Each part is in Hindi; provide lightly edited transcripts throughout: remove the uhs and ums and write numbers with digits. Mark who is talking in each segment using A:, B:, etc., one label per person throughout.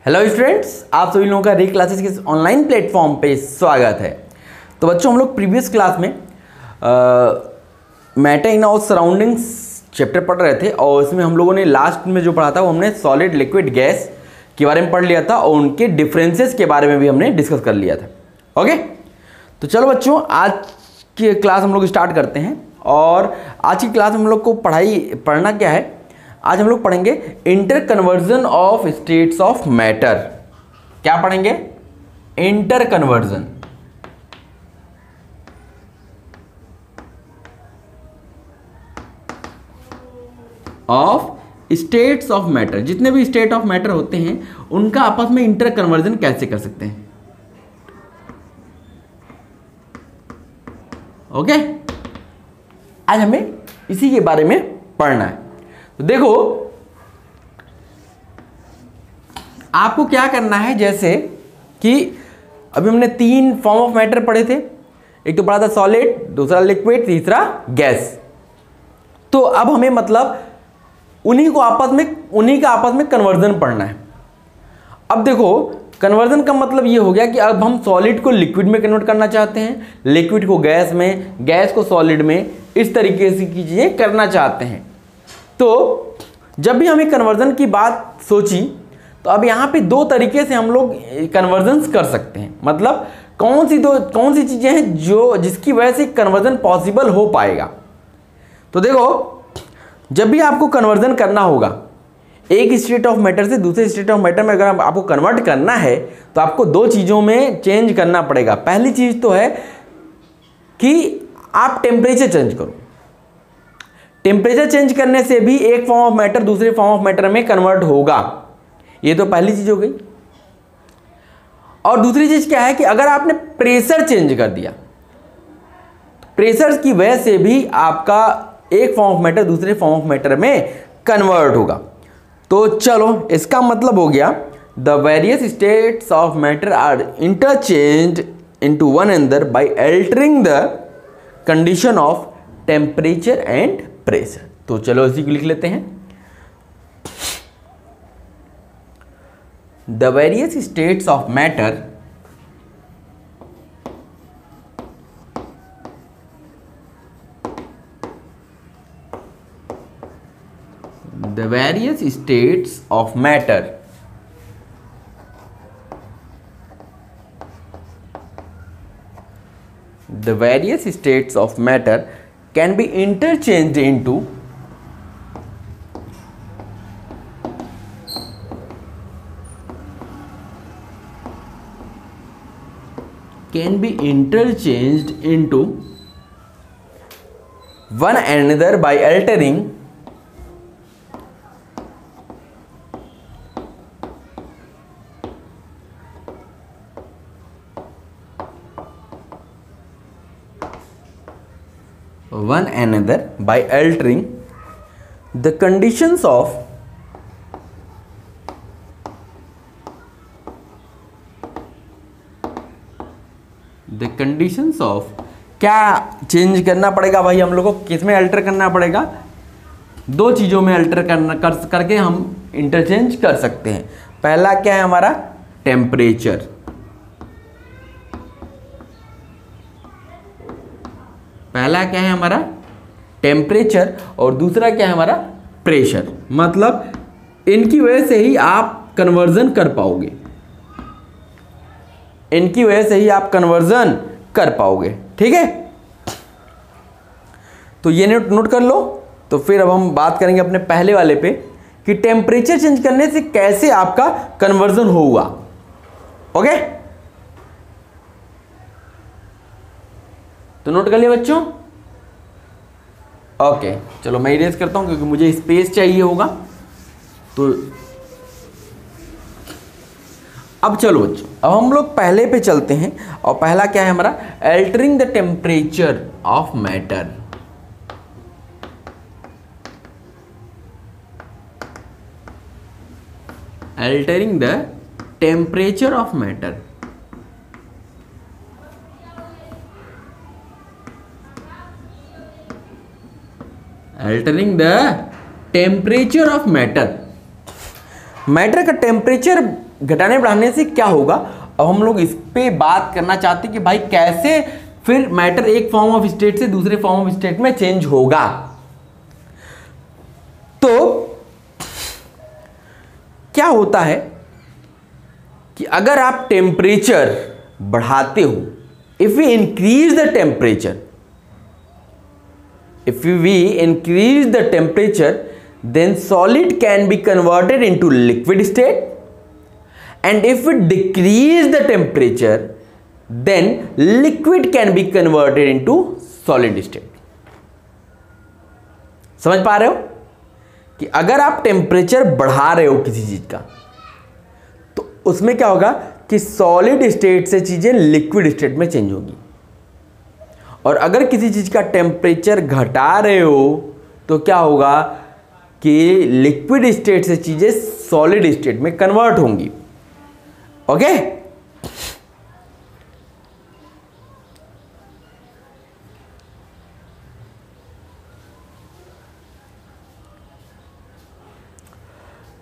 A: हेलो स्टूडेंट्स, आप सभी लोगों का री क्लासेस के ऑनलाइन प्लेटफॉर्म पे स्वागत है। तो बच्चों, हम लोग प्रीवियस क्लास में matter in our surroundings chapter पढ़ रहे थे और इसमें हम लोगों ने लास्ट में जो पढ़ा था वो हमने सॉलिड लिक्विड गैस के बारे में पढ़ लिया था और उनके डिफरेंसेस के बारे में भी हमने डिस्कस कर लिया था। ओके, तो चलो बच्चों, आज की क्लास हम लोग स्टार्ट करते हैं। और आज की क्लास में हम लोग को पढ़ना क्या है, आज हम लोग पढ़ेंगे inter conversion of states of matter. क्या पढ़ेंगे? Inter conversion of states of matter. जितने भी स्टेट ऑफ मैटर होते हैं उनका आपस में इंटर कन्वर्जन कैसे कर सकते हैं। ओके, आज हमें इसी के बारे में पढ़ना है। तो देखो, आपको क्या करना है, जैसे कि अभी हमने 3 फॉर्म ऑफ मैटर पढ़े थे। एक तो पढ़ा था सॉलिड, दूसरा लिक्विड, तीसरा गैस। तो अब हमें मतलब उन्हीं का आपस में कन्वर्जन पढ़ना है। अब देखो, कन्वर्जन का मतलब ये हो गया कि अब हम सॉलिड को लिक्विड में कन्वर्ट करना चाहते हैं, लिक्विड को गैस में, गैस को सॉलिड में, इस तरीके से की चीजें करना चाहते हैं। तो जब भी हमें कन्वर्जन की बात सोची तो अब यहाँ पे 2 तरीके से हम लोग कन्वर्जन्स कर सकते हैं। मतलब कौन सी चीजें हैं जिसकी वजह से कन्वर्जन पॉसिबल हो पाएगा। तो देखो, जब भी आपको कन्वर्जन करना होगा एक स्टेट ऑफ मैटर से दूसरे स्टेट ऑफ मैटर में, अगर आपको कन्वर्ट करना है तो आपको 2 चीज़ों में चेंज करना पड़ेगा। पहली चीज़ तो है कि आप टेम्परेचर चेंज करो। टेम्परेचर चेंज करने से भी एक फॉर्म ऑफ मैटर दूसरे फॉर्म ऑफ मैटर में कन्वर्ट होगा। ये तो पहली चीज़ हो गई। और दूसरी चीज़ क्या है कि अगर आपने प्रेशर चेंज कर दिया, प्रेशर की वजह से भी आपका एक फॉर्म ऑफ मैटर दूसरे फॉर्म ऑफ मैटर में कन्वर्ट होगा। तो चलो, इसका मतलब हो गया the various states of matter are interchanged into one another by altering the condition of temperature and pressure. तो चलो इसी को लिख लेते हैं। The various states of matter the various states of matter can be interchanged into one another by altering the conditions of क्या चेंज करना पड़ेगा भाई हम लोग को? किस में अल्टर करना पड़ेगा? 2 चीज़ों में अल्टर करके हम इंटरचेंज कर सकते हैं। पहला क्या है हमारा? टेम्परेचर। पहला क्या है हमारा? टेम्परेचर। और दूसरा क्या है हमारा? प्रेशर। मतलब इनकी वजह से ही आप कन्वर्जन कर पाओगे। ठीक है, तो ये नोट कर लो। तो फिर अब हम बात करेंगे अपने पहले वाले पे कि टेम्परेचर चेंज करने से कैसे आपका कन्वर्जन होगा। ओके, तो नोट कर लिया बच्चों? ओके, चलो मैं इरेज करता हूं क्योंकि मुझे स्पेस चाहिए होगा। तो अब चलो बच्चों, अब हम लोग पहले पे चलते हैं। और पहला क्या है हमारा? Altering the temperature of matter. Altering the temperature of matter. Altering the temperature of matter. Matter का टेम्परेचर घटाने बढ़ाने से क्या होगा, अब हम लोग इस पे बात करना चाहते हैं कि भाई कैसे फिर मैटर एक फॉर्म ऑफ स्टेट से दूसरे फॉर्म ऑफ स्टेट में चेंज होगा। तो क्या होता है कि अगर आप टेम्परेचर बढ़ाते हो, if we increase the temperature, if we increase the temperature, then solid can be converted into liquid state, and if we decrease the temperature, then liquid can be converted into solid state। समझ पा रहे हो कि अगर आप टेम्परेचर बढ़ा रहे हो किसी चीज का, तो उसमें क्या होगा कि सॉलिड स्टेट से चीजें लिक्विड स्टेट में चेंज होगी, और अगर किसी चीज का टेम्परेचर घटा रहे हो तो क्या होगा कि लिक्विड स्टेट से चीजें सॉलिड स्टेट में कन्वर्ट होंगी। ओके,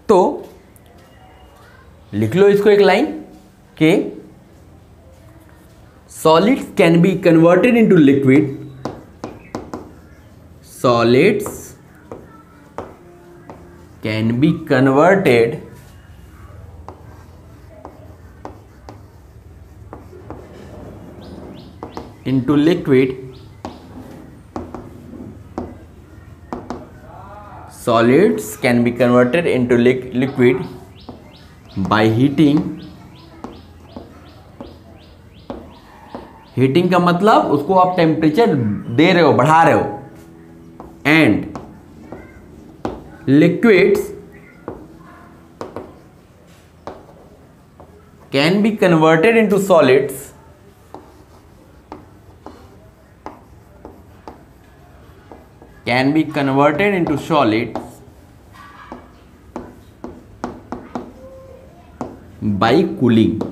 A: तो लिख लो इसको एक लाइन के solids can be converted into liquid, solids can be converted into liquid, solids can be converted into liquid by heating। Heating का मतलब उसको आप टेम्परेचर दे रहे हो, बढ़ा रहे हो, and liquids can be converted into solids can be converted into solids by cooling।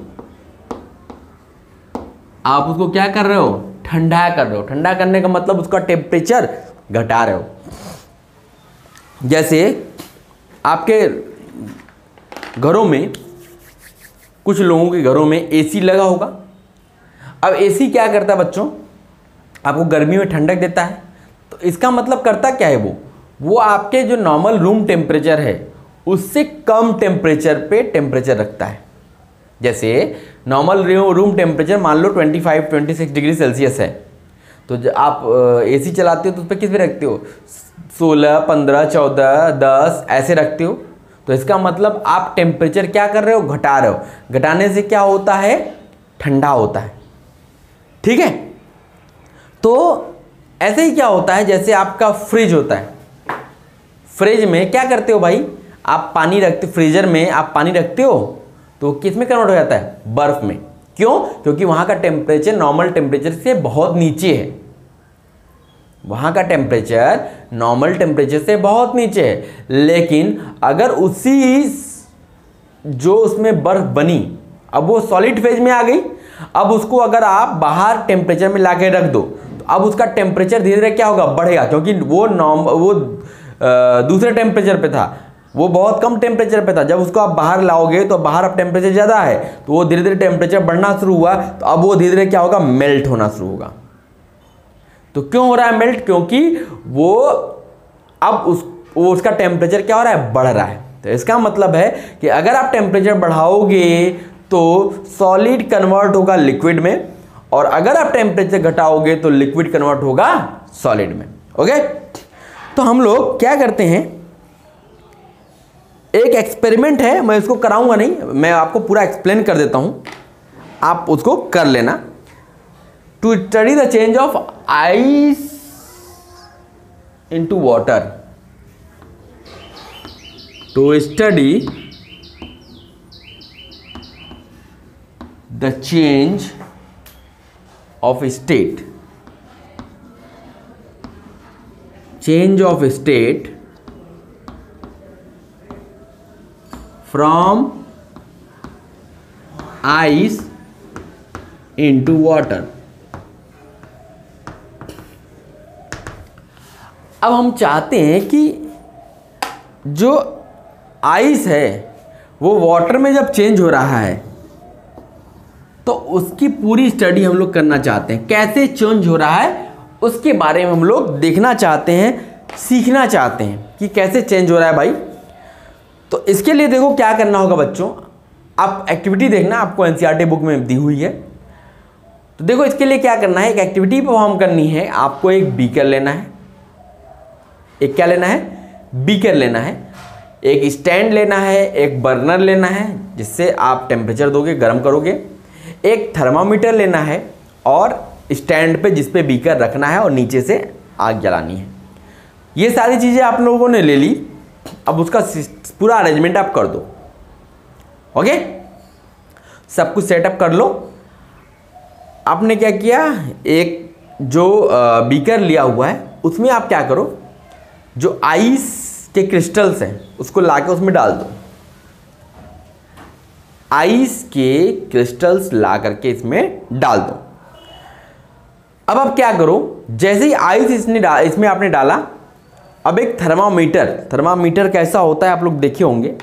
A: आप उसको क्या कर रहे हो, ठंडा कर रहे हो। ठंडा करने का मतलब उसका टेम्परेचर घटा रहे हो। जैसे आपके घरों में, कुछ लोगों के घरों में एसी लगा होगा। अब एसी क्या करता है बच्चों, आपको गर्मी में ठंडक देता है। तो इसका मतलब करता क्या है, वो आपके जो नॉर्मल रूम टेम्परेचर है उससे कम टेम्परेचर पे टेम्परेचर रखता है। जैसे नॉर्मल रूम टेम्परेचर मान लो 25-26 डिग्री सेल्सियस है, तो जब आप एसी चलाते हो तो उस पर किस पे रखते हो, 16, 15, 14, 10 ऐसे रखते हो। तो इसका मतलब आप टेम्परेचर क्या कर रहे हो, घटा रहे हो। घटाने से क्या होता है, ठंडा होता है। ठीक है, तो ऐसे ही क्या होता है, जैसे आपका फ्रिज होता है। फ्रिज में क्या करते हो भाई, आप पानी रखते, फ्रीजर में आप पानी रखते हो तो किस में कन्वर्ट हो जाता है, बर्फ में। क्यों, क्योंकि वहां का टेम्परेचर नॉर्मल टेम्परेचर से बहुत नीचे है। वहां का टेम्परेचर नॉर्मल टेम्परेचर से बहुत नीचे है। लेकिन अगर उसी जो उसमें बर्फ बनी, अब वो सॉलिड फेज में आ गई, अब उसको अगर आप बाहर टेम्परेचर में लाके रख दो तो अब उसका टेम्परेचर धीरे धीरे क्या होगा, बढ़ेगा। क्योंकि वो दूसरे टेम्परेचर पे था, वो बहुत कम टेम्परेचर पे था। जब उसको आप बाहर लाओगे तो बाहर अब टेम्परेचर ज़्यादा है, तो वो धीरे धीरे टेम्परेचर बढ़ना शुरू हुआ, तो अब वो धीरे धीरे क्या होगा, मेल्ट होना शुरू होगा। तो क्यों हो रहा है मेल्ट, क्योंकि वो अब उसका टेम्परेचर क्या हो रहा है, बढ़ रहा है। तो इसका मतलब है कि अगर आप टेम्परेचर बढ़ाओगे तो सॉलिड कन्वर्ट होगा लिक्विड में, और अगर आप टेम्परेचर घटाओगे तो लिक्विड कन्वर्ट होगा सॉलिड में। ओके, तो हम लोग क्या करते हैं, एक एक्सपेरिमेंट है, मैं इसको कराऊंगा नहीं, मैं आपको पूरा एक्सप्लेन कर देता हूं, आप उसको कर लेना। To study the change of ice into water, to study the change of state, change of state from ice into water। अब हम चाहते हैं कि जो आइस है वो वाटर में जब चेंज हो रहा है तो उसकी पूरी स्टडी हम लोग करना चाहते हैं। कैसे चेंज हो रहा है उसके बारे में हम लोग देखना चाहते हैं, सीखना चाहते हैं कि कैसे चेंज हो रहा है भाई। तो इसके लिए देखो क्या करना होगा बच्चों, आप एक्टिविटी देखना, आपको एनसीईआरटी बुक में दी हुई है। तो देखो इसके लिए क्या करना है, एक एक्टिविटी परफॉर्म करनी है। आपको एक बीकर लेना है, एक क्या लेना है, बीकर लेना है, एक स्टैंड लेना है, एक बर्नर लेना है जिससे आप टेम्परेचर दोगे, गर्म करोगे, एक थर्मामीटर लेना है और स्टैंड पे जिस पे बीकर रखना है और नीचे से आग जलानी है। ये सारी चीज़ें आप लोगों ने ले ली। अब उसका पूरा अरेंजमेंट आप कर दो। ओके, सब कुछ सेटअप कर लो। आपने क्या किया, एक जो बीकर लिया हुआ है उसमें आप क्या करो, जो आइस के क्रिस्टल्स हैं उसको लाके उसमें डाल दो। आइस के क्रिस्टल्स ला करके इसमें डाल दो। अब आप क्या करो, जैसे ही आइस इसमें आपने डाला, अब एक थर्मामीटर कैसा होता है आप लोग देखे होंगे।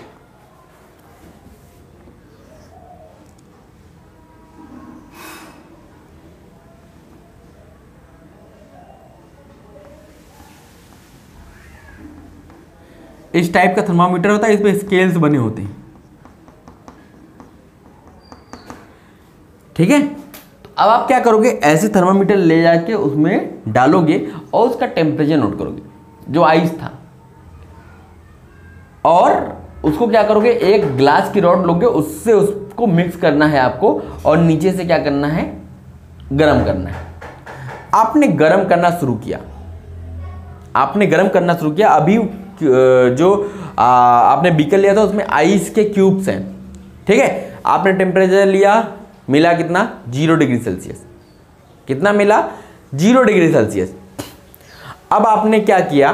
A: इस टाइप का थर्मामीटर होता है, इसमें स्केल्स बने होते हैं। ठीक है, तो अब आप क्या करोगे, ऐसे थर्मामीटर ले जाके उसमें डालोगे और उसका टेम्परेचर नोट करोगे जो आइस था, और उसको क्या करोगे, एक ग्लास की रॉड लोगे, उससे उसको मिक्स करना है आपको और नीचे से क्या करना है, गरम करना है। आपने गरम करना शुरू किया, अभी जो आपने बीकर लिया था उसमें आइस के क्यूब्स हैं। ठीक है, आपने टेम्परेचर लिया, मिला कितना, 0 डिग्री सेल्सियस। कितना मिला, 0 डिग्री सेल्सियस। अब आपने क्या किया,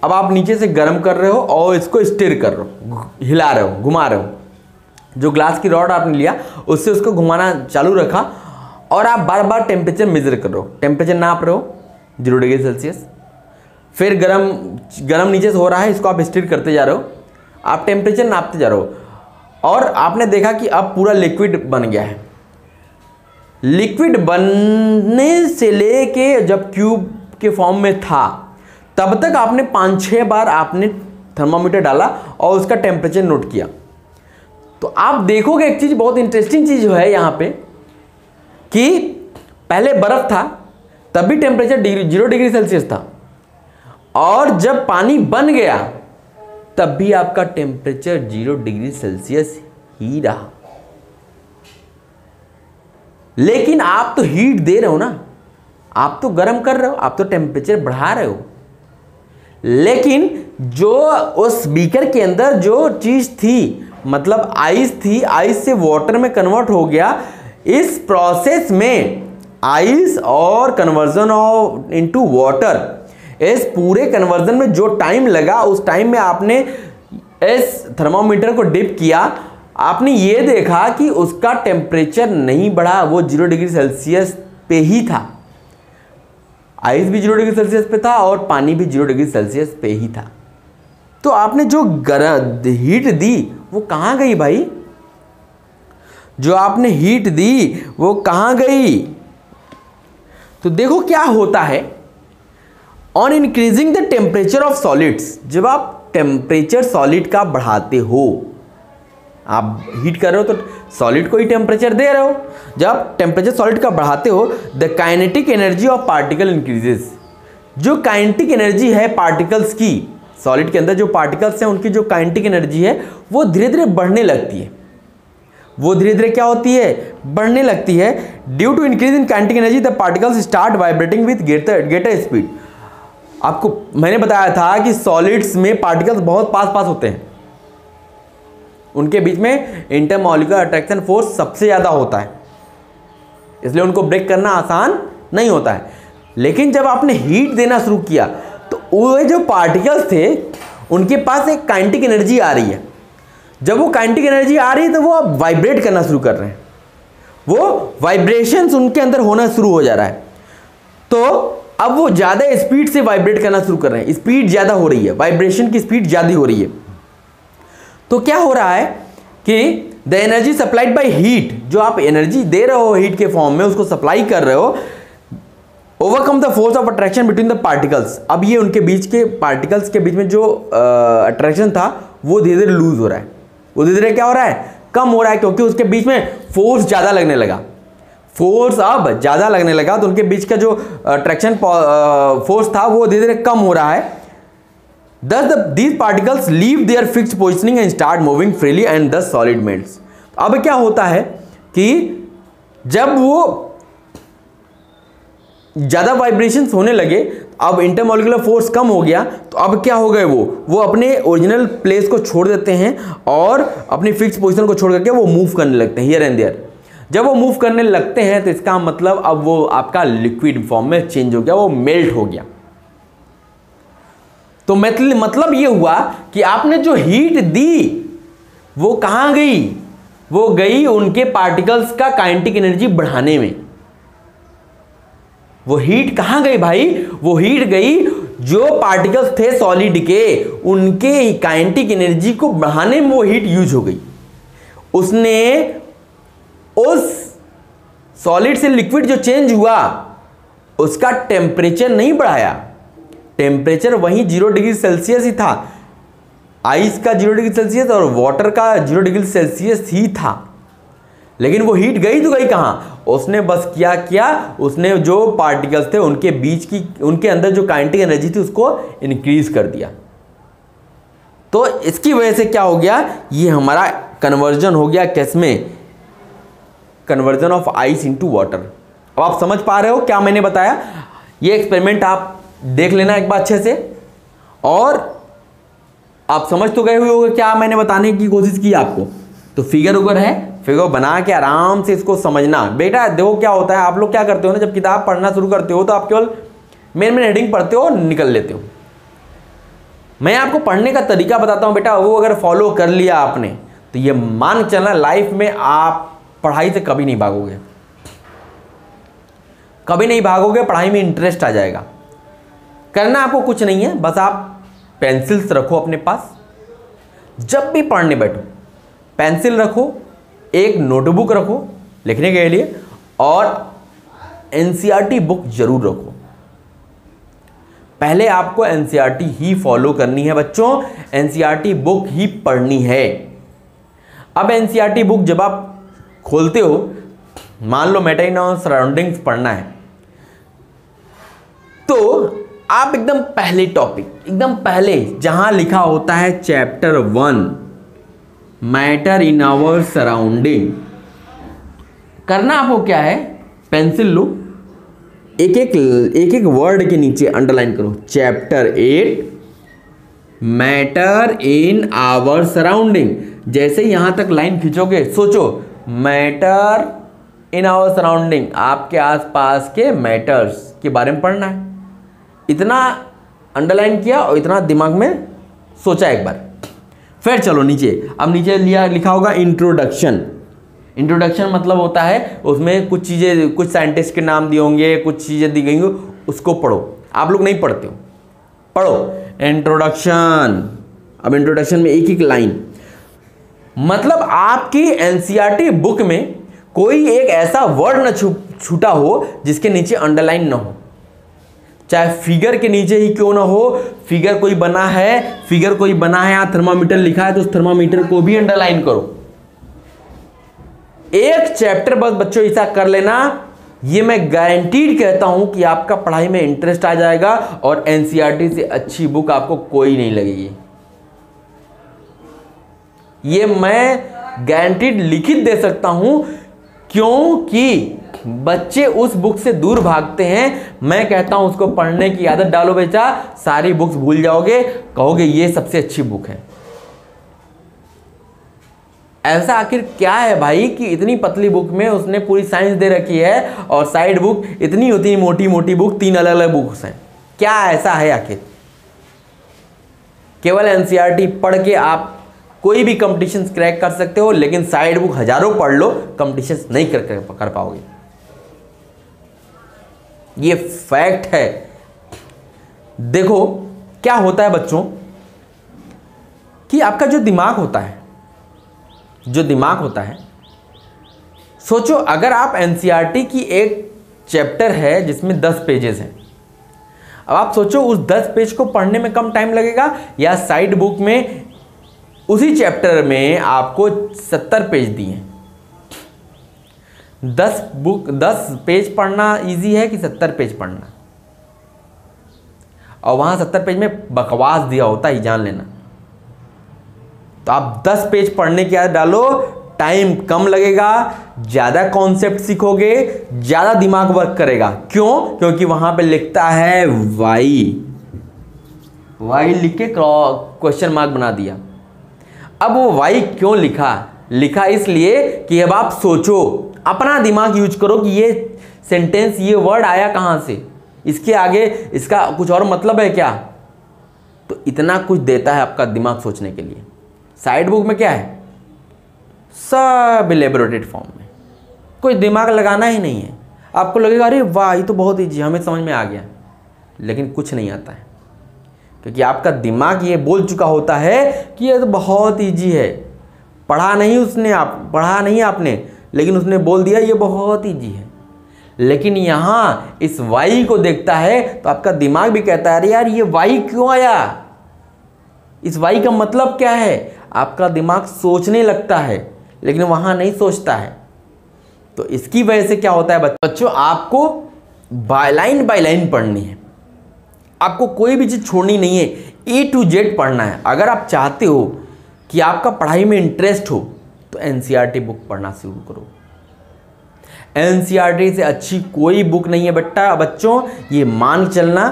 A: अब आप नीचे से गर्म कर रहे हो और इसको स्टिर कर रहे हो, हिला रहे हो, घुमा रहे हो। जो ग्लास की रॉड आपने लिया उससे उसको घुमाना चालू रखा और आप बार बार टेम्परेचर मेजर कर रहे हो, टेम्परेचर नाप रहे हो 0 डिग्री सेल्सियस। फिर गरम नीचे से हो रहा है, इसको आप स्टिर करते जा रहे हो, आप टेम्परेचर नापते जा रहे हो और आपने देखा कि अब पूरा लिक्विड बन गया है। लिक्विड बनने से लेके जब क्यूब के फॉर्म में था तब तक आपने 5-6 बार आपने थर्मामीटर डाला और उसका टेम्परेचर नोट किया। तो आप देखोगे एक चीज़, बहुत इंटरेस्टिंग चीज़ जो है यहाँ पे, कि पहले बर्फ़ था तब भी टेम्परेचर 0 डिग्री सेल्सियस था, और जब पानी बन गया तब भी आपका टेम्परेचर 0 डिग्री सेल्सियस ही रहा। लेकिन आप तो हीट दे रहे हो ना, आप तो गर्म कर रहे हो, आप तो टेम्परेचर बढ़ा रहे हो। लेकिन जो उस बीकर के अंदर जो चीज़ थी, मतलब आइस थी, आइस से वाटर में कन्वर्ट हो गया। इस प्रोसेस में आइस और कन्वर्जन ऑफ इनटू वाटर, इस पूरे कन्वर्जन में जो टाइम लगा, उस टाइम में आपने इस थर्मामीटर को डिप किया, आपने ये देखा कि उसका टेम्परेचर नहीं बढ़ा, वो 0 डिग्री सेल्सियस पे ही था। आइस भी 0 डिग्री सेल्सियस पे था और पानी भी 0 डिग्री सेल्सियस पे ही था। तो आपने जो हीट दी वो कहाँ गई भाई, जो आपने हीट दी वो कहाँ गई। तो देखो क्या होता है, on increasing the temperature of solids, जब आप टेम्परेचर सॉलिड का बढ़ाते हो, आप हीट कर रहे हो तो सॉलिड को ही टेम्परेचर दे रहे हो। जब टेम्परेचर सॉलिड का बढ़ाते हो, the kinetic energy of particle increases, जो काइनेटिक एनर्जी है पार्टिकल्स की, सॉलिड के अंदर जो पार्टिकल्स हैं उनकी जो काइनेटिक एनर्जी है वो धीरे धीरे बढ़ने लगती है। वो धीरे धीरे क्या होती है, बढ़ने लगती है। Due to increase in kinetic energy the particles start vibrating with greater speed. आपको मैंने बताया था कि सॉलिड्स में पार्टिकल्स बहुत पास होते हैं, उनके बीच में इंटरमॉलिक्यूलर अट्रैक्शन फोर्स सबसे ज़्यादा होता है, इसलिए उनको ब्रेक करना आसान नहीं होता है। लेकिन जब आपने हीट देना शुरू किया तो वो जो पार्टिकल्स थे उनके पास एक काइनेटिक एनर्जी आ रही है। जब वो काइनेटिक एनर्जी आ रही है तो वो अब वाइब्रेट करना शुरू कर रहे हैं, वो वाइब्रेशंस उनके अंदर होना शुरू हो जा रहा है। तो अब वो ज़्यादा स्पीड से वाइब्रेट करना शुरू कर रहे हैं, स्पीड ज़्यादा हो रही है, वाइब्रेशन की स्पीड ज़्यादा हो रही है। तो क्या हो रहा है कि the energy supplied by heat, जो आप एनर्जी दे रहे हो हीट के फॉर्म में, उसको सप्लाई कर रहे हो, overcome the force of attraction between the particles. अब ये उनके बीच के पार्टिकल्स के बीच में जो अट्रैक्शन था वो धीरे धीरे लूज हो रहा है, वो धीरे धीरे क्या हो रहा है, कम हो रहा है, क्योंकि उसके बीच में फोर्स ज़्यादा लगने लगा, फोर्स अब ज़्यादा लगने लगा, तो उनके बीच का जो अट्रैक्शन फोर्स था वो धीरे धीरे कम हो रहा है। Thus these particles leave their fixed positioning and start moving freely and thus solid melts। अब क्या होता है कि जब वो ज़्यादा वाइब्रेशंस होने लगे, अब इंटरमोलिकुलर फोर्स कम हो गया, तो अब क्या हो गए, वो अपने ओरिजिनल प्लेस को छोड़ देते हैं और अपनी फिक्स पोजीशन को छोड़ करके वो मूव करने लगते हैं हियर एंड देयर। जब वो मूव करने लगते हैं तो इसका मतलब अब वो आपका लिक्विड फॉर्म में चेंज हो गया, वो मेल्ट हो गया। तो मतलब ये हुआ कि आपने जो हीट दी वो कहां गई, वो गई उनके पार्टिकल्स का काइनेटिक एनर्जी बढ़ाने में। वो हीट कहां गई भाई, वो हीट गई जो पार्टिकल्स थे सॉलिड के, उनके काइनेटिक एनर्जी को बढ़ाने में वो हीट यूज हो गई। उसने उस सॉलिड से लिक्विड जो चेंज हुआ उसका टेम्परेचर नहीं बढ़ाया, टेम्परेचर वहीं 0 डिग्री सेल्सियस ही था, आइस का 0 डिग्री सेल्सियस और वाटर का 0 डिग्री सेल्सियस ही था, लेकिन वो हीट गई तो गई कहाँ, उसने बस क्या उसने जो पार्टिकल्स थे उनके बीच की, उनके अंदर जो काइनेटिक एनर्जी थी उसको इंक्रीज कर दिया। तो इसकी वजह से क्या हो गया, ये हमारा कन्वर्जन हो गया किसमें, conversion of ice into water. अब आप समझ पा रहे हो क्या मैंने बताया, ये एक्सपेरिमेंट आप देख लेना एक बार अच्छे से, और आप समझ तो गए हुए होंगे क्या मैंने बताने की कोशिश की आपको। तो फिगर उगर है, फिगर बना के आराम से इसको समझना। बेटा देखो क्या होता है, आप लोग क्या करते हो ना, जब किताब पढ़ना शुरू करते हो तो आप केवल मेन हेडिंग पढ़ते हो, निकल लेते हो। मैं आपको पढ़ने का तरीका बताता हूँ बेटा, वो अगर फॉलो कर लिया आपने तो ये मान चलना लाइफ में आप पढ़ाई से कभी नहीं भागोगे, कभी नहीं भागोगे, पढ़ाई में इंटरेस्ट आ जाएगा। करना आपको कुछ नहीं है, बस आप पेंसिल्स रखो अपने पास, जब भी पढ़ने बैठो पेंसिल रखो, एक नोटबुक रखो लिखने के लिए, और एनसीईआरटी बुक जरूर रखो। पहले आपको एनसीईआरटी ही फॉलो करनी है बच्चों, एनसीईआरटी बुक ही पढ़नी है। अब एनसीईआरटी बुक जब आप खोलते हो, मान लो मेटा इन आवर सराउंडिंग्स पढ़ना है, तो आप एकदम पहले टॉपिक, एकदम पहले जहां लिखा होता है chapter 1 matter in our surrounding, करना आपको क्या है, पेंसिल लो, एक एक वर्ड के नीचे अंडरलाइन करो, chapter 8 matter in our surrounding. जैसे यहां तक लाइन खींचोगे, सोचो मैटर इन आवर सराउंडिंग, आपके आसपास के मैटर्स के बारे में पढ़ना है। इतना अंडरलाइन किया और इतना दिमाग में सोचा एक बार, फिर चलो नीचे। अब नीचे लिखा होगा इंट्रोडक्शन। इंट्रोडक्शन मतलब होता है उसमें कुछ चीज़ें, कुछ साइंटिस्ट के नाम दिए होंगे, कुछ चीज़ें दी गई होंगी, उसको पढ़ो। आप लोग नहीं पढ़ते हो, पढ़ो इंट्रोडक्शन। अब इंट्रोडक्शन में एक एक लाइन, मतलब आपकी एनसीईआरटी बुक में कोई एक ऐसा वर्ड न छूटा हो जिसके नीचे अंडरलाइन ना हो, चाहे फिगर के नीचे ही क्यों ना हो। फिगर कोई बना है, यहाँ थर्मामीटर लिखा है तो उस थर्मामीटर को भी अंडरलाइन करो। एक चैप्टर बस बच्चों ऐसा कर लेना, ये मैं गारंटीड कहता हूं कि आपका पढ़ाई में इंटरेस्ट आ जाएगा और एनसीईआरटी से अच्छी बुक आपको कोई नहीं लगेगी। ये मैं गारंटीड लिखित दे सकता हूं, क्योंकि बच्चे उस बुक से दूर भागते हैं। मैं कहता हूं उसको पढ़ने की आदत डालो बेटा, सारी बुक्स भूल जाओगे, कहोगे ये सबसे अच्छी बुक है। ऐसा आखिर क्या है भाई कि इतनी पतली बुक में उसने पूरी साइंस दे रखी है और साइड बुक इतनी होती मोटी मोटी बुक, 3 अलग अलग बुक्स हैं। क्या ऐसा है आखिर? केवल एनसीईआरटी पढ़ के आप कोई भी कंपटीशन क्रैक कर सकते हो, लेकिन साइड बुक हजारों पढ़ लो, कंपटीशन नहीं कर पाओगे। ये फैक्ट है। देखो क्या होता है बच्चों कि आपका जो दिमाग होता है जो दिमाग होता है, सोचो अगर आप एनसीईआरटी की एक चैप्टर है जिसमें 10 पेजेस हैं, अब आप सोचो उस 10 पेज को पढ़ने में कम टाइम लगेगा या साइड बुक में उसी चैप्टर में आपको 70 पेज दिए। 10 पेज पढ़ना इजी है कि 70 पेज पढ़ना? और वहाँ 70 पेज में बकवास दिया होता है, जान लेना। तो आप 10 पेज पढ़ने की आदत डालो, टाइम कम लगेगा, ज़्यादा कॉन्सेप्ट सीखोगे, ज़्यादा दिमाग वर्क करेगा। क्यों? क्योंकि वहाँ पे लिखता है वाई लिख के क्वेश्चन मार्क बना दिया। अब वो वाई क्यों लिखा इसलिए कि अब आप सोचो, अपना दिमाग यूज करो कि ये सेंटेंस, ये वर्ड आया कहाँ से, इसके आगे इसका कुछ और मतलब है क्या? तो इतना कुछ देता है आपका दिमाग सोचने के लिए। साइड बुक में क्या है? सब इलेबोरेटेड फॉर्म में, कोई दिमाग लगाना ही नहीं है। आपको लगेगा अरे वाह ये तो बहुत ईजी, हमें समझ में आ गया, लेकिन कुछ नहीं आता है, क्योंकि आपका दिमाग ये बोल चुका होता है कि ये तो बहुत ईजी है। पढ़ा नहीं आपने, लेकिन उसने बोल दिया ये बहुत ईजी है। लेकिन यहाँ इस वाई को देखता है तो आपका दिमाग भी कहता है अरे यार ये वाई क्यों आया, इस वाई का मतलब क्या है। आपका दिमाग सोचने लगता है, लेकिन वहाँ नहीं सोचता है। तो इसकी वजह से क्या होता है बच्चों, आपको बाय लाइन पढ़नी है, आपको कोई भी चीज़ छोड़नी नहीं है, A to Z पढ़ना है। अगर आप चाहते हो कि आपका पढ़ाई में इंटरेस्ट हो तो एनसीईआरटी बुक पढ़ना शुरू करो। एनसीईआरटी से अच्छी कोई बुक नहीं है बच्चों, ये मान चलना।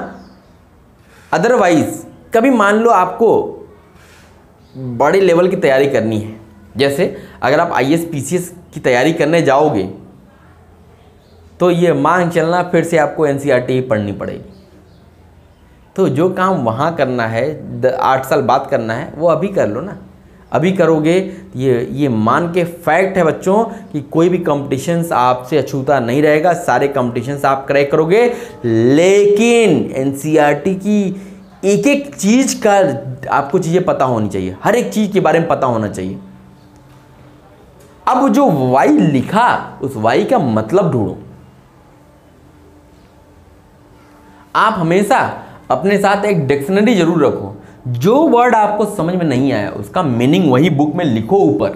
A: अदरवाइज कभी मान लो आपको बड़े लेवल की तैयारी करनी है, जैसे अगर आप IAS PCS की तैयारी करने जाओगे तो ये मान चलना फिर से आपको एनसीईआरटी पढ़नी पड़ेगी। तो जो काम वहाँ करना है 8 साल बाद करना है वो अभी कर लो ना। अभी करोगे ये मान के फैक्ट है बच्चों कि कोई भी कॉम्पिटिशन्स आपसे अछूता नहीं रहेगा, सारे कॉम्पिटिशन्स आप क्रैक करोगे। लेकिन एनसीईआरटी की एक एक चीज़ का आपको चीज़ें पता होनी चाहिए, हर एक चीज़ के बारे में पता होना चाहिए। अब जो वाई लिखा उस वाई का मतलब ढूंढो। आप हमेशा अपने साथ एक डिक्शनरी जरूर रखो, जो वर्ड आपको समझ में नहीं आया उसका मीनिंग वही बुक में लिखो ऊपर।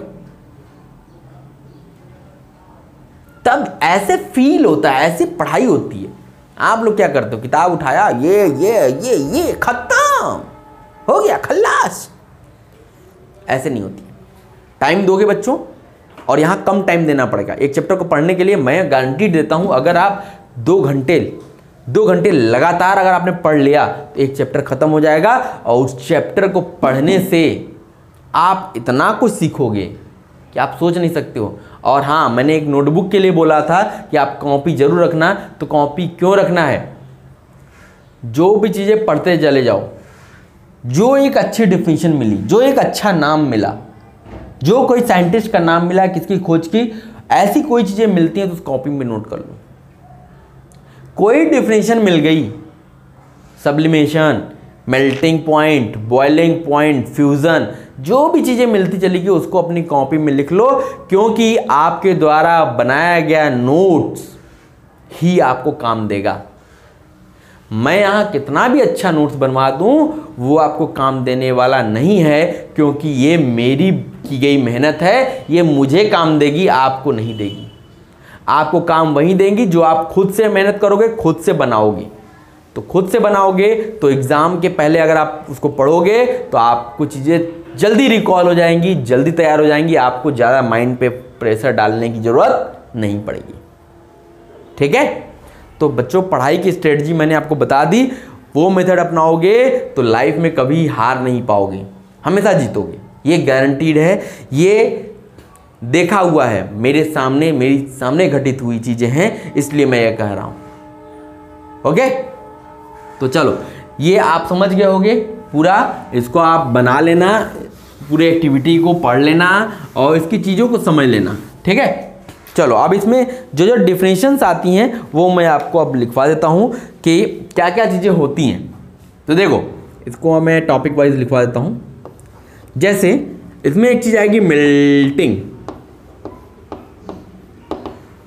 A: तब ऐसे फील होता है, ऐसी पढ़ाई होती है। आप लोग क्या करते हो, किताब उठाया ये खत्म हो गया खल्लास, ऐसे नहीं होती। टाइम दोगे बच्चों, और यहां कम टाइम देना पड़ेगा। एक चैप्टर को पढ़ने के लिए मैं गारंटी देता हूं, अगर आप 2 घंटे लगातार अगर आपने पढ़ लिया तो एक चैप्टर खत्म हो जाएगा। और उस चैप्टर को पढ़ने से आप इतना कुछ सीखोगे कि आप सोच नहीं सकते हो। और हाँ, मैंने एक नोटबुक के लिए बोला था कि आप कॉपी जरूर रखना। तो कॉपी क्यों रखना है, जो भी चीज़ें पढ़ते चले जाओ, जो एक अच्छी डिफिनीशन मिली, जो एक अच्छा नाम मिला, जो कोई साइंटिस्ट का नाम मिला, किसकी खोज की, ऐसी कोई चीज़ें मिलती हैं तो उस कॉपी में नोट कर लो। कोई डिफिनीशन मिल गई, sublimation, melting point, boiling point, fusion, जो भी चीज़ें मिलती चली गई उसको अपनी कॉपी में लिख लो, क्योंकि आपके द्वारा बनाया गया नोट्स ही आपको काम देगा। मैं यहाँ कितना भी अच्छा नोट्स बनवा दूँ वो आपको काम देने वाला नहीं है, क्योंकि ये मेरी की गई मेहनत है, ये मुझे काम देगी, आपको नहीं देगी। आपको काम वही देंगी जो आप खुद से मेहनत करोगे, खुद से बनाओगे। तो खुद से बनाओगे तो एग्ज़ाम के पहले अगर आप उसको पढ़ोगे तो आपको चीज़ें जल्दी रिकॉल हो जाएंगी, जल्दी तैयार हो जाएंगी, आपको ज़्यादा माइंड पे प्रेशर डालने की ज़रूरत नहीं पड़ेगी। ठीक है, तो बच्चों पढ़ाई की स्ट्रेटजी मैंने आपको बता दी, वो मेथड अपनाओगे तो लाइफ में कभी हार नहीं पाओगे, हमेशा जीतोगे, ये गारंटीड है। ये देखा हुआ है, मेरे सामने घटित हुई चीज़ें हैं, इसलिए मैं ये कह रहा हूँ। ओके, तो चलो ये आप समझ गए होगे पूरा, इसको आप बना लेना, पूरे एक्टिविटी को पढ़ लेना और इसकी चीज़ों को समझ लेना। ठीक है, चलो अब इसमें जो जो डिफिनेशंस आती हैं वो मैं आपको अब लिखवा देता हूँ कि क्या क्या चीज़ें होती हैं। तो देखो, इसको मैं टॉपिक वाइज लिखवा देता हूँ। जैसे इसमें एक चीज आएगी मेल्टिंग।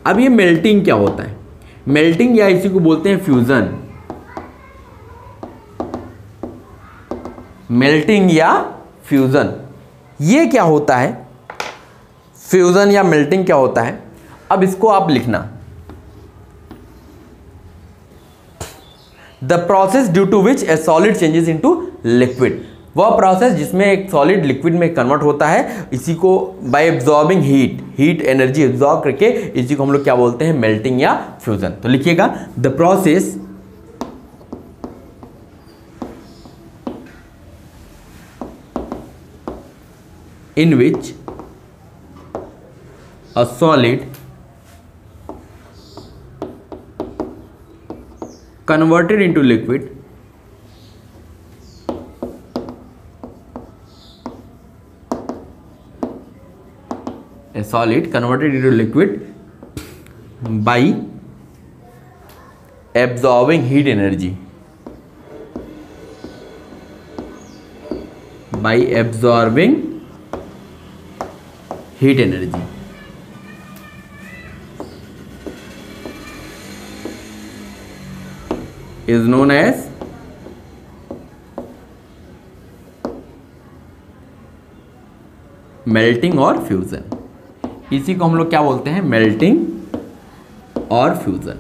A: अब ये मेल्टिंग क्या होता है? मेल्टिंग या इसी को बोलते हैं फ्यूजन। मेल्टिंग या फ्यूजन, ये क्या होता है? फ्यूजन या मेल्टिंग क्या होता है? अब इसको आप लिखना, the process due to which a solid changes into liquid. वह प्रोसेस जिसमें एक सॉलिड लिक्विड में कन्वर्ट होता है, इसी को bye absorbing heat energy absorb करके, इसी को हम लोग क्या बोलते हैं? मेल्टिंग या फ्यूजन। तो लिखिएगा, the process in which a solid converted into liquid by absorbing heat energy, is known as melting और फ्यूजन। इसी को हम लोग क्या बोलते हैं? मेल्टिंग और फ्यूजन,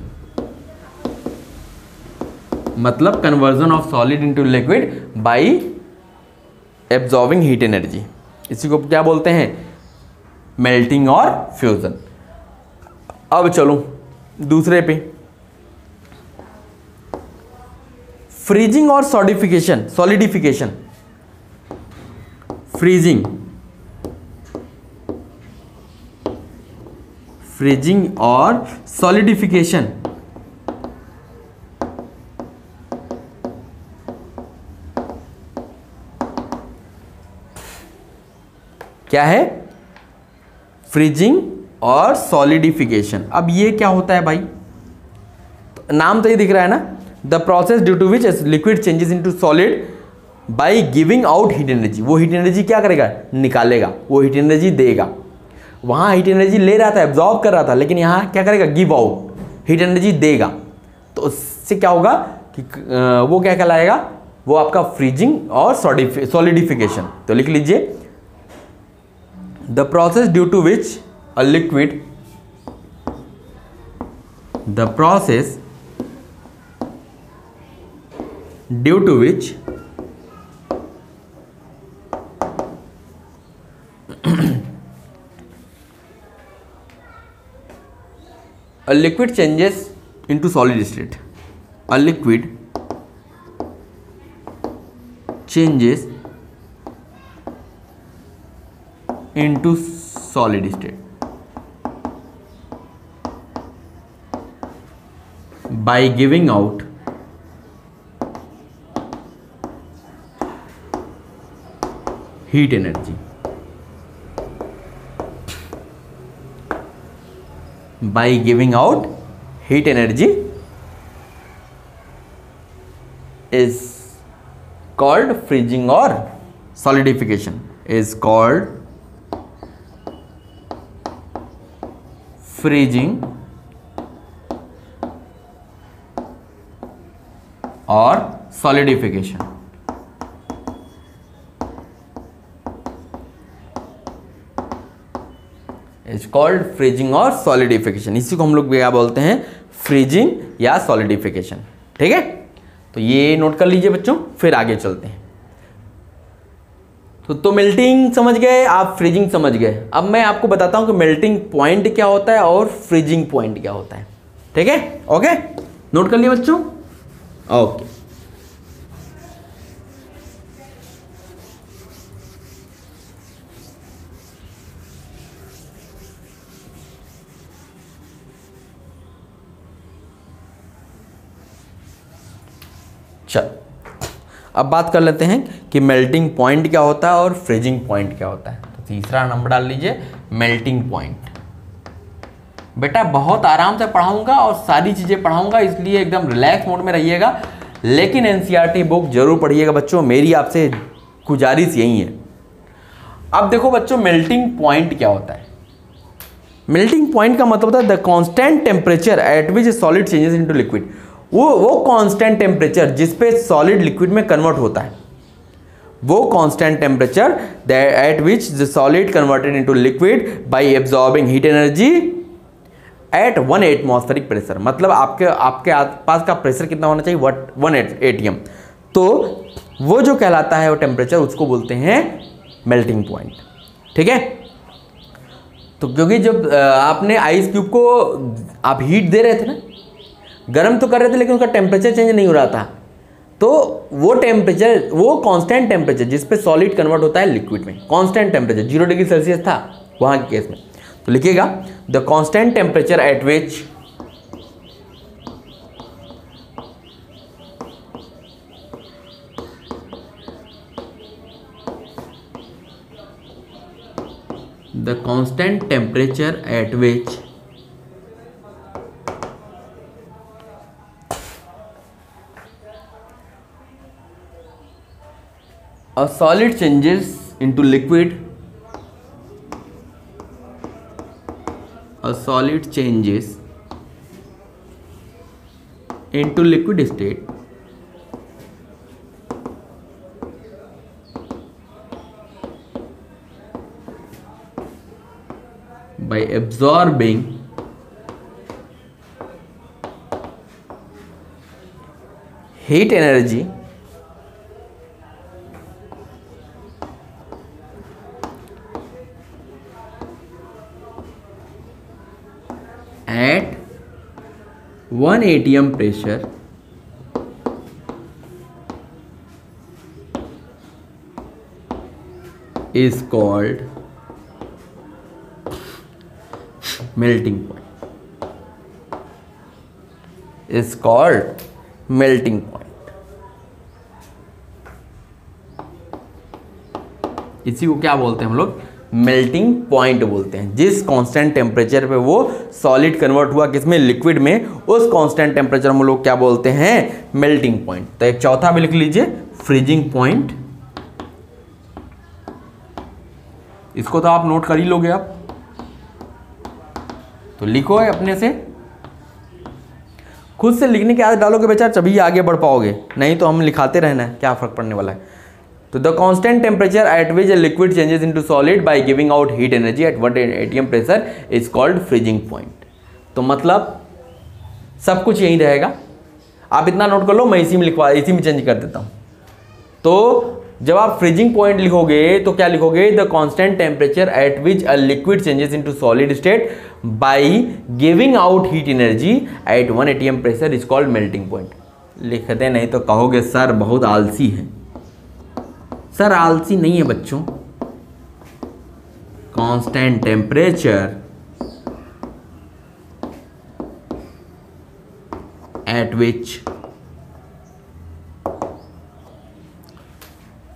A: मतलब conversion of solid into liquid bye absorbing heat energy. इसी को क्या बोलते हैं? मेल्टिंग और फ्यूजन। अब चलो दूसरे पे, फ्रीजिंग और सॉलिडिफिकेशन। फ्रीजिंग और सॉलिडिफिकेशन क्या है? फ्रीजिंग और सॉलिडिफिकेशन। अब ये क्या होता है भाई? तो नाम तो ये दिख रहा है ना, the process due to which liquid changes into solid by giving out heat energy. वो हीट एनर्जी क्या करेगा? निकालेगा, वो हीट एनर्जी देगा। वहां हीट एनर्जी ले रहा था, एब्जॉर्ब कर रहा था, लेकिन यहां क्या करेगा? गिव आउट, हीट एनर्जी देगा। तो उससे क्या होगा कि वो क्या कहलाएगा? वो आपका फ्रीजिंग और सॉलिडिफिकेशन। तो लिख लीजिए, the process due to which a liquid due to which a liquid changes into solid state. A liquid changes into solid state by giving out heat energy. By giving out heat energy is called freezing or solidification. Is called freezing or solidification. Is called freezing और सॉलिडिफिकेशन। इसी को हम लोग क्या बोलते हैं? फ्रीजिंग या सॉलिडिफिकेशन। ठीक है, तो ये नोट कर लीजिए बच्चों, फिर आगे चलते हैं। तो मेल्टिंग समझ गए आप, फ्रीजिंग समझ गए। अब मैं आपको बताता हूं कि मेल्टिंग पॉइंट क्या होता है और फ्रीजिंग पॉइंट क्या होता है। ठीक है, ओके, नोट कर लिए बच्चों? ओके, चल अब बात कर लेते हैं कि मेल्टिंग पॉइंट क्या होता है और फ्रीजिंग पॉइंट क्या होता है। तो तीसरा नंबर डाल लीजिए, मेल्टिंग पॉइंट। बेटा बहुत आराम से पढ़ाऊंगा और सारी चीज़ें पढ़ाऊंगा, इसलिए एकदम रिलैक्स मोड में रहिएगा। लेकिन एनसीईआरटी बुक जरूर पढ़िएगा बच्चों, मेरी आपसे गुजारिश यही है। अब देखो बच्चों, मेल्टिंग पॉइंट क्या होता है? मेल्टिंग पॉइंट का मतलब होता है the constant temperature at which solid changes into liquid. वो कांस्टेंट टेम्परेचर जिस पे सॉलिड लिक्विड में कन्वर्ट होता है, वो constant temperature at which the solid converted into liquid bye absorbing heat energy at 1 atmospheric pressure. मतलब आपके आसपास का प्रेशर कितना होना चाहिए? 1 atm। तो वो जो कहलाता है वो टेम्परेचर, उसको बोलते हैं मेल्टिंग पॉइंट। ठीक है? तो क्योंकि जब आपने आइस क्यूब को आप हीट दे रहे थे ना, गर्म तो कर रहे थे, लेकिन उसका टेम्परेचर चेंज नहीं हो रहा था, तो वो टेम्परेचर, वो कांस्टेंट टेम्परेचर जिस पे सॉलिड कन्वर्ट होता है लिक्विड में, कांस्टेंट टेम्परेचर 0 डिग्री सेल्सियस था वहाँ के केस में। तो लिखिएगा the constant temperature at which the constant temperature at which a solid changes into liquid, a solid changes into liquid state by absorbing heat energy at 1 atm pressure is called melting point, is called melting point। इसी को क्या बोलते हैं हम लोग? मेल्टिंग पॉइंट बोलते हैं। जिस कांस्टेंट टेम्परेचर पे वो सॉलिड कन्वर्ट हुआ किसमें? लिक्विड में, उस कांस्टेंट टेम्परेचर हम लोग क्या बोलते हैं? Melting point. तो एक चौथा भी लिख लीजिए, फ्रीजिंग पॉइंट। इसको तो आप नोट कर ही लोगे आप, तो लिखो है अपने से, खुद से लिखने की आदत डालोगे बेचारा, तभी आगे बढ़ पाओगे, नहीं तो हम लिखाते रहना है, क्या फर्क पड़ने वाला है। तो the constant temperature at which a liquid changes into solid by giving out heat energy at 1 atm pressure is called freezing point. तो मतलब सब कुछ यही रहेगा, आप इतना नोट कर लो, मैं इसी में चेंज कर देता हूँ। तो जब आप फ्रीजिंग पॉइंट लिखोगे तो क्या लिखोगे? The constant temperature at which a liquid changes into solid state by giving out heat energy at 1 atm pressure is called melting point. लिख दे, नहीं तो कहोगे सर बहुत आलसी है। सर आलसी नहीं है बच्चों, constant temperature at which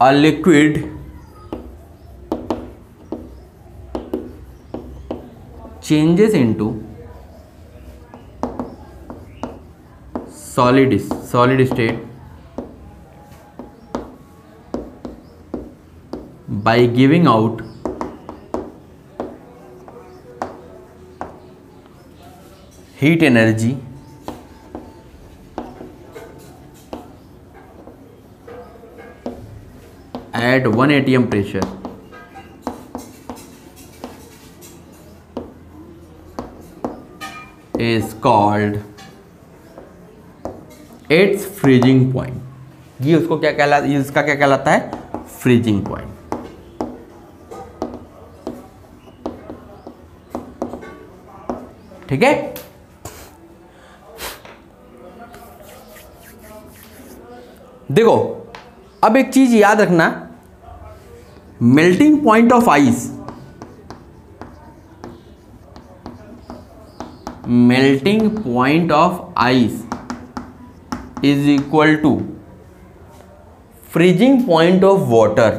A: a liquid changes into solid state by giving out heat energy at 1 atm pressure is called its freezing point। ये उसको क्या कहलाता है? इसका क्या कहलाता है? Freezing point. ठीक है? देखो अब एक चीज याद रखना, melting point of ice, melting point of ice is equal to freezing point of water,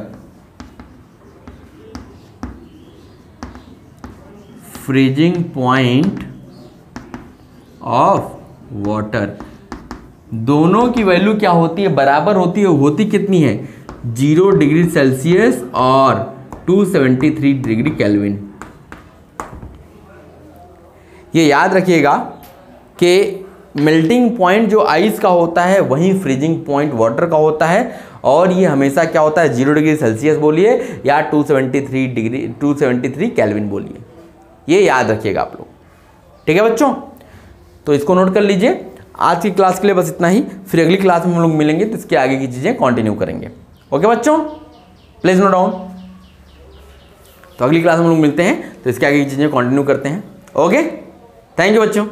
A: freezing point of water. दोनों की वैल्यू क्या होती है? बराबर होती है। होती कितनी है? 0 डिग्री सेल्सियस और 273 डिग्री केल्विन। ये याद रखिएगा कि मेल्टिंग पॉइंट जो आइस का होता है वहीं फ्रीजिंग पॉइंट वाटर का होता है, और ये हमेशा क्या होता है 0 डिग्री सेल्सियस बोलिए या 273 केल्विन बोलिए। ये याद रखिएगा आप लोग, ठीक है बच्चों। तो इसको नोट कर लीजिए। आज की क्लास के लिए बस इतना ही, फिर अगली क्लास में हम लोग मिलेंगे तो इसके आगे की चीज़ें कंटिन्यू करेंगे। ओके बच्चों, प्लीज नोट डाउन। तो अगली क्लास में हम लोग मिलते हैं तो इसके आगे की चीज़ें कंटिन्यू करते हैं। ओके, थैंक यू बच्चों।